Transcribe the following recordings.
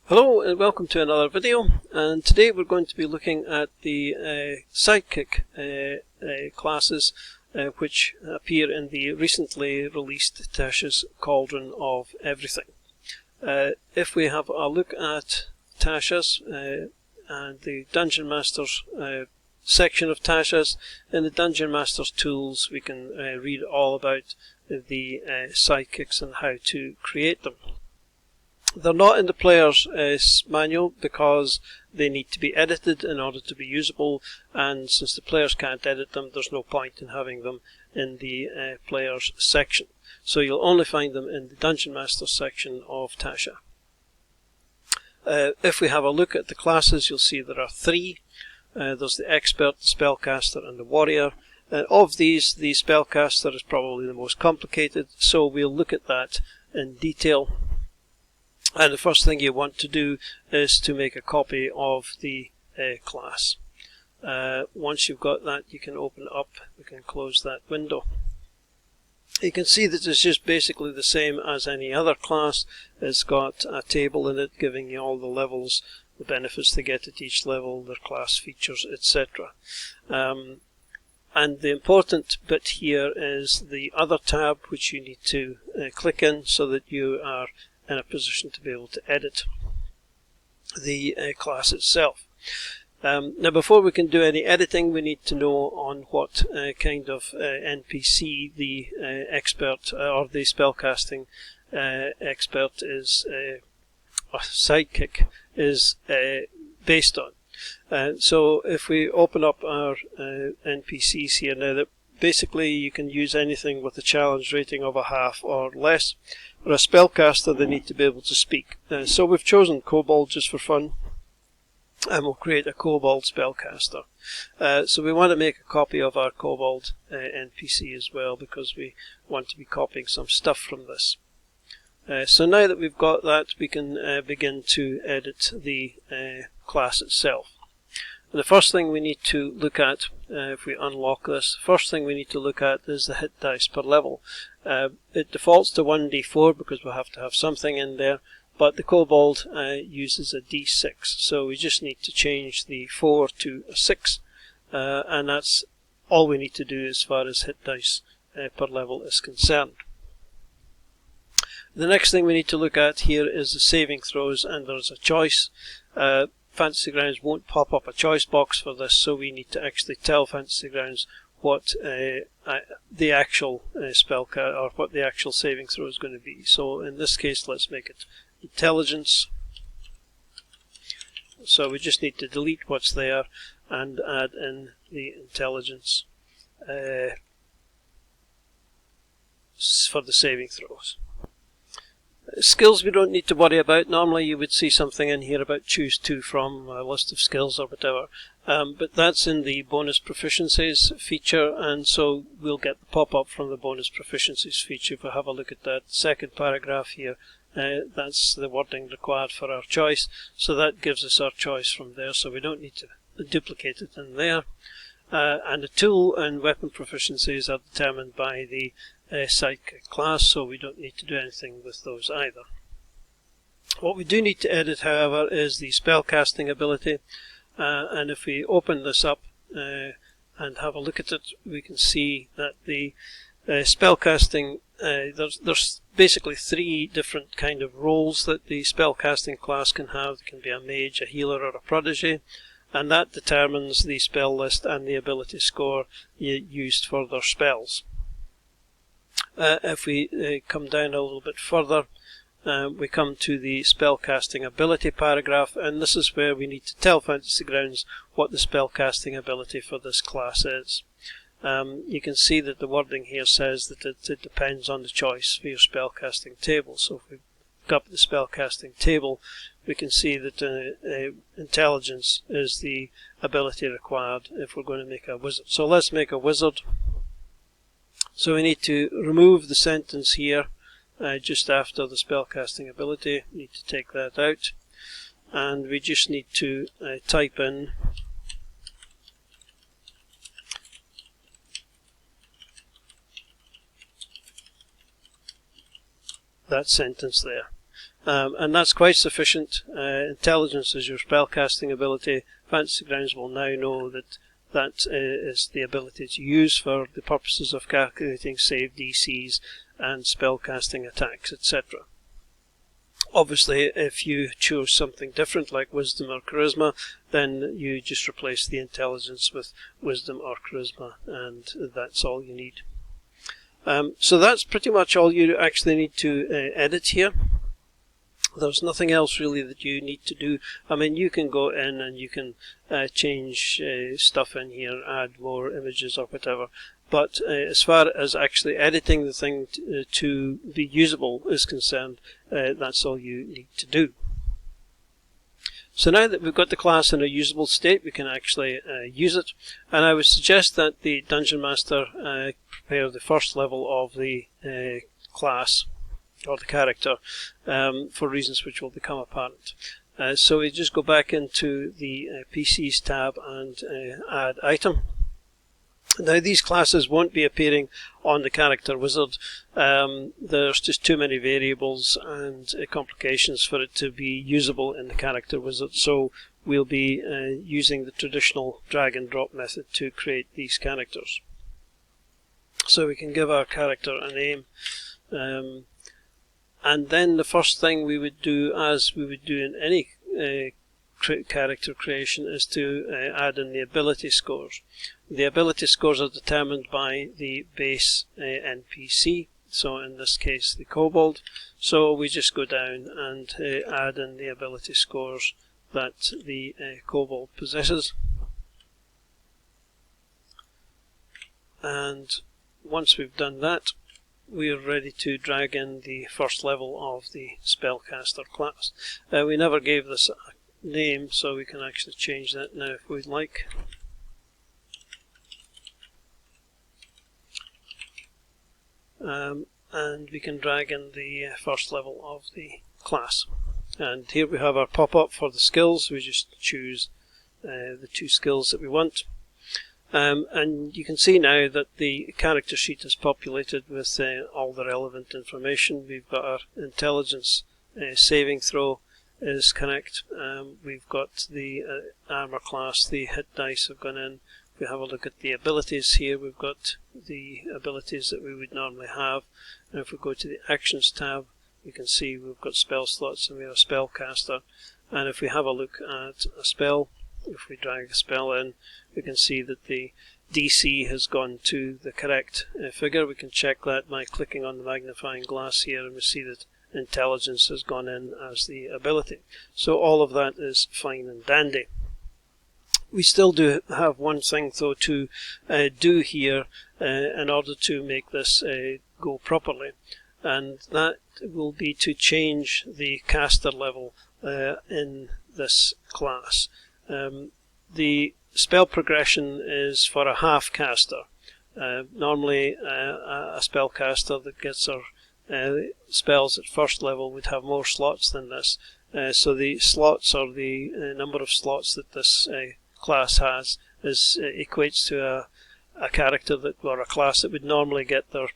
Hello and welcome to another video, and today we're going to be looking at the Sidekick classes which appear in the recently released Tasha's Cauldron of Everything. If we have a look at Tasha's and the Dungeon Masters section of Tasha's, in the Dungeon Masters tools we can read all about the sidekicks and how to create them. They're not in the player's manual because they need to be edited in order to be usable, and since the players can't edit them, there's no point in having them in the player's section. So you'll only find them in the Dungeon Master section of Tasha. If we have a look at the classes, you'll see there are three. There's the Expert, the Spellcaster and the Warrior. Of these, the Spellcaster is probably the most complicated, so we'll look at that in detail. And the first thing you want to do is to make a copy of the class. Once you've got that, you can open it up. We can close that window. You can see that it's just basically the same as any other class. It's got a table in it giving you all the levels, the benefits they get at each level, their class features, etc. And the important bit here is the Other tab, which you need to click in so that you are in a position to be able to edit the class itself. Now, before we can do any editing, we need to know on what kind of NPC the expert or the spellcasting expert is, or sidekick is based on. So if we open up our NPCs here now, that basically you can use anything with a challenge rating of a half or less. For a spellcaster, they need to be able to speak. So we've chosen Kobold just for fun, and we'll create a Kobold spellcaster. So we want to make a copy of our Kobold NPC as well, because we want to be copying some stuff from this. So now that we've got that, we can begin to edit the class itself. And the first thing we need to look at, if we unlock this, first thing we need to look at is the hit dice per level. It defaults to 1d4 because we have to have something in there, but the Kobold uses a d6, so we just need to change the 4 to a 6, and that's all we need to do as far as hit dice per level is concerned. The next thing we need to look at here is the saving throws, and there's a choice. Fantasy Grounds won't pop up a choice box for this, so we need to actually tell Fantasy Grounds what the actual or what the actual saving throw is going to be. So in this case, let's make it Intelligence. So we just need to delete what's there and add in the Intelligence for the saving throws. Skills we don't need to worry about. Normally you would see something in here about choose two from a list of skills or whatever, but that's in the bonus proficiencies feature, and so we'll get the pop-up from the bonus proficiencies feature. If we have a look at that second paragraph here, that's the wording required for our choice, so that gives us our choice from there, so we don't need to duplicate it in there. And the tool and weapon proficiencies are determined by the Sidekick class, so we don't need to do anything with those either. What we do need to edit, however, is the spellcasting ability, and if we open this up and have a look at it, we can see that the spellcasting, there's basically three different kind of roles that the spellcasting class can have. It can be a mage, a healer or a prodigy, and that determines the spell list and the ability score used for their spells. If we come down a little bit further, we come to the spellcasting ability paragraph, and this is where we need to tell Fantasy Grounds what the spellcasting ability for this class is. You can see that the wording here says that it depends on the choice for your spellcasting table. So if we look up the spellcasting table, we can see that Intelligence is the ability required if we're going to make a wizard. So let's make a wizard. So we need to remove the sentence here just after the spellcasting ability. We need to take that out, and we just need to type in that sentence there. and that's quite sufficient. Intelligence is your spellcasting ability. Fantasy Grounds will now know that that is the ability to use for the purposes of calculating save DCs and spellcasting attacks, etc. Obviously, if you choose something different like Wisdom or Charisma, then you just replace the intelligence with Wisdom or Charisma, and that's all you need. So that's pretty much all you actually need to edit here. There's nothing else really that you need to do. I mean, you can go in and you can change stuff in here, add more images or whatever. But as far as actually editing the thing to be usable is concerned, that's all you need to do. So now that we've got the class in a usable state, we can actually use it. And I would suggest that the Dungeon Master prepare the first level of the class or the character for reasons which will become apparent. So we just go back into the PCs tab and add item. Now these classes won't be appearing on the character wizard. There's just too many variables and complications for it to be usable in the character wizard, so we'll be using the traditional drag and drop method to create these characters. So we can give our character a name, and then the first thing we would do, as we would do in any character creation, is to add in the ability scores. The ability scores are determined by the base NPC, so in this case the Kobold. So we just go down and add in the ability scores that the Kobold possesses. And once we've done that, we are ready to drag in the first level of the Spellcaster class. We never gave this a name, so we can actually change that now if we'd like. And we can drag in the first level of the class. And here we have our pop-up for the skills. We just choose the two skills that we want. And you can see now that the character sheet is populated with all the relevant information. We've got our intelligence saving throw is correct. We've got the armor class, the hit dice have gone in. If we have a look at the abilities here, we've got the abilities that we would normally have. And if we go to the actions tab, you can see we've got spell slots and we have a spellcaster. And if we have a look at a spell, if we drag a spell in, we can see that the DC has gone to the correct figure. We can check that by clicking on the magnifying glass here, and we see that intelligence has gone in as the ability. So all of that is fine and dandy. We still do have one thing though to do here in order to make this go properly, and that will be to change the caster level in this class. The spell progression is for a half caster. Normally a spellcaster that gets her spells at first level would have more slots than this. So the slots, or the number of slots that this class has, equates to a character that, or a class that would normally get their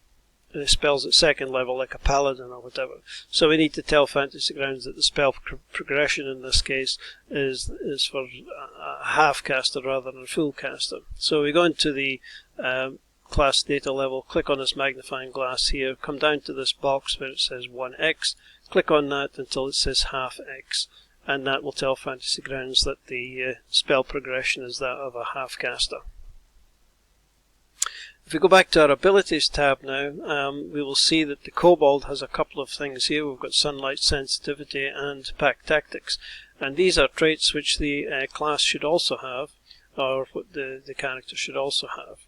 spells at second level, like a paladin or whatever. So we need to tell Fantasy Grounds that the spell progression in this case is for a half caster rather than a full caster. So we go into the class data level, click on this magnifying glass here, come down to this box where it says 1x, click on that until it says half x, and that will tell Fantasy Grounds that the spell progression is that of a half caster. If we go back to our abilities tab now, we will see that the Kobold has a couple of things here. We've got Sunlight Sensitivity and Pack Tactics, and these are traits which the class should also have, or what the character should also have.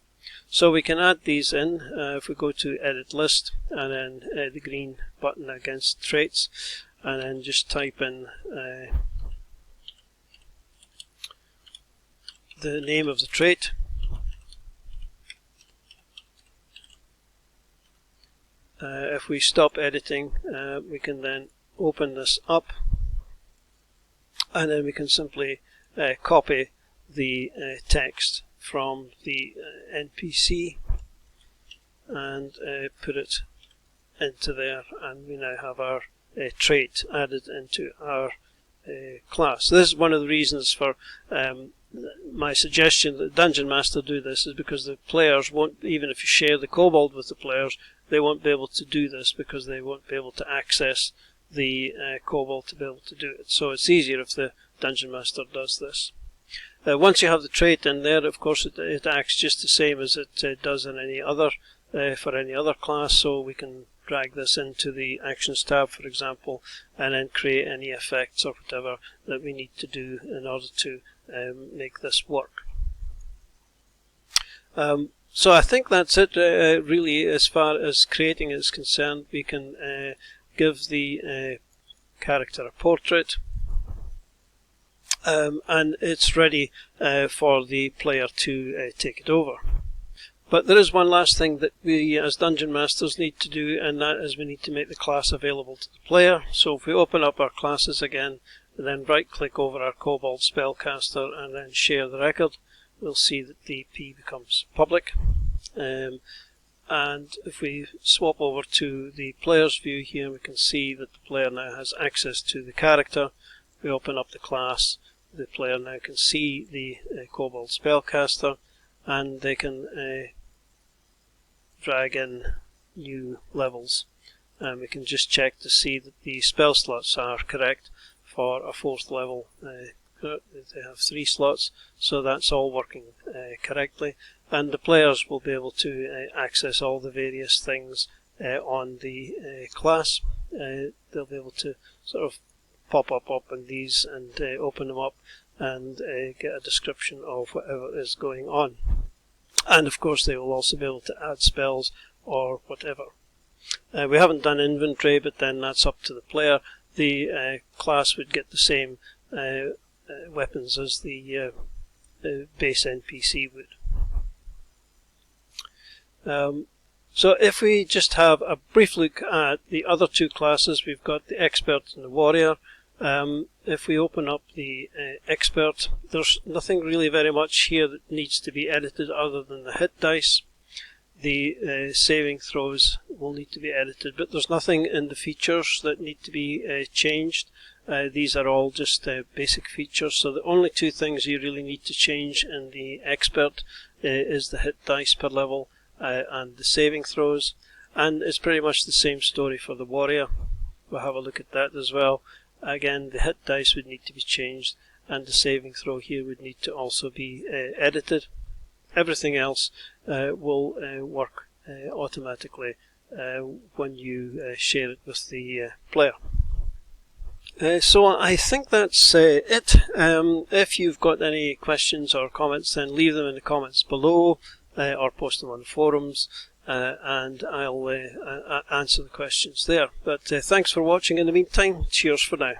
So we can add these in if we go to Edit List, and then the green button against Traits, and then just type in the name of the trait. If we stop editing, we can then open this up, and then we can simply copy the text from the NPC and put it into there, and we now have our trait added into our class. This is one of the reasons for my suggestion that Dungeon Master do this, is because the players won't, even if you share the kobold with the players, they won't be able to do this because they won't be able to access the kobold to be able to do it. So it's easier if the Dungeon Master does this. Once you have the trait in there, of course it acts just the same as it does in any other for any other class, so we can drag this into the Actions tab, for example, and then create any effects or whatever that we need to do in order to make this work. So I think that's it really as far as creating is concerned. We can give the character a portrait, and it's ready for the player to take it over. But there is one last thing that we as Dungeon Masters need to do, and that is we need to make the class available to the player. So if we open up our classes again, and then right click over our Kobold Spellcaster and then share the record, we'll see that the P becomes public. And if we swap over to the player's view here, we can see that the player now has access to the character. We open up the class, the player now can see the Kobold Spellcaster, and they can drag in new levels. And we can just check to see that the spell slots are correct for a 4th level. They have 3 slots, so that's all working correctly. And the players will be able to access all the various things on the class. They'll be able to sort of pop up on these and open them up and get a description of whatever is going on. And of course they will also be able to add spells or whatever. We haven't done inventory, but then that's up to the player. The class would get the same weapons as the base NPC would. So if we just have a brief look at the other 2 classes, we've got the Expert and the Warrior. If we open up the Expert, there's nothing really very much here that needs to be edited other than the hit dice. The saving throws will need to be edited, but there's nothing in the features that need to be changed. These are all just basic features, so the only 2 things you really need to change in the Expert is the hit dice per level and the saving throws, and it's pretty much the same story for the Warrior. We'll have a look at that as well. Again, the hit dice would need to be changed, and the saving throw here would need to also be edited. Everything else will work automatically when you share it with the player. So I think that's it. If you've got any questions or comments, then leave them in the comments below or post them on the forums, and I'll answer the questions there. But thanks for watching in the meantime. Cheers for now.